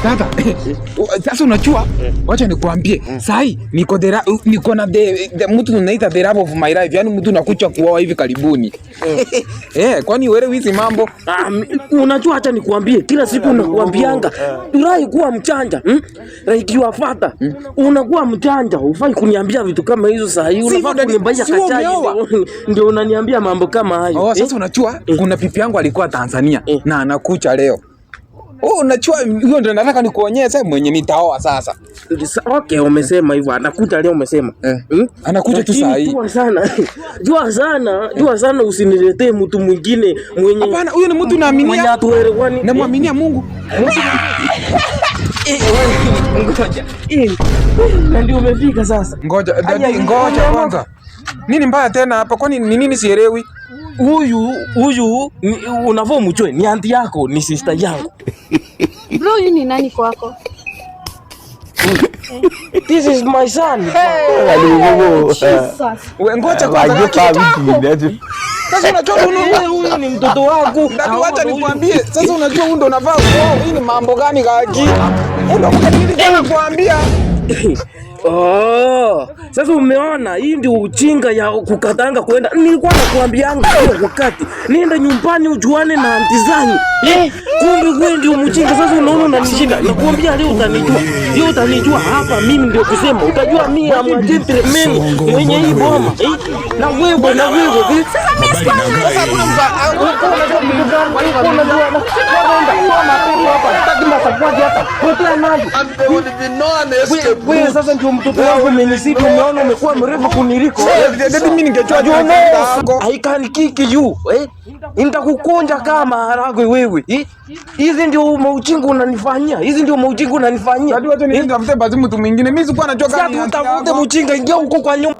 Tata, sasa unachua, wacha nikuambie. Sahi niko na mtu tunaita the love of my life. Yaani mtu nakucha kuoa hivi karibuni. Kwani wewe hizi mambo? Unajua acha nikuambie, kila siku nakuambianga, urai kuwa mchanja. Like your father. Unakuwa mchanja, ufai kuniambia vitu kama hizo sahi. Unafaa kuniambia kachai. Ndio unaniambia mambo kama hayo. Sasa unachua, kuna pipi yangu alikuwa Tanzania na anakucha leo. Unachua hiyo ndio nataka nikuonyeshe mwenye nitaoa sasa. Okay, umesema hivyo. Anakuja leo umesema. Anakuja tu saa hii. Jua sana usiniletee mtu mwingine mwenye. Hapana, huyo ni mtu naaminia. Namwaminia Mungu. Ngoja. Na ndio umefika sasa. Ngoja kwanza. Nini mbaya tena hapa? Kwani ni nini sielewi? Huyu unavyo mchwe ni aunti yako, ni sister yangu. Bro, huyu ni nani kwako? This is my son. Ngoja kwanza. Sasa unajua huyu ni mtoto wangu. Acha nikwambie. Sasa unajua huyu ndo unavaa. Hii ni mambo gani kaki? Unakuja nikuambia. Sasa umeona, hii ndio ujinga ya kukatanga kwenda. Nilikuwa nakuambianga hiyo wakati nenda nyumbani ujuane na anti zangu. Kumbe wewe ndio mjinga. Sasa unaona unanishinda. Nakuambia leo utanijua. Leo utanijua hapa mimi ndio kusema. Utajua mimi am a gentleman mwenye hii boma. Na wewe sasa mimi sasa kuna wewe sasa ndio mtoto wangu umenisibu, umeona umekuwa mrefu kuniliko. Mimi ningechua I kick you. Nitakukonja kama haragwe wewe. Hizi ndio mauchingu unanifanyia. Hadi wacha niende tafute basi mtu mwingine. Mimi sikuwa najua kama ni. Sasa utafute mchinga, ingia huko kwa nyumba.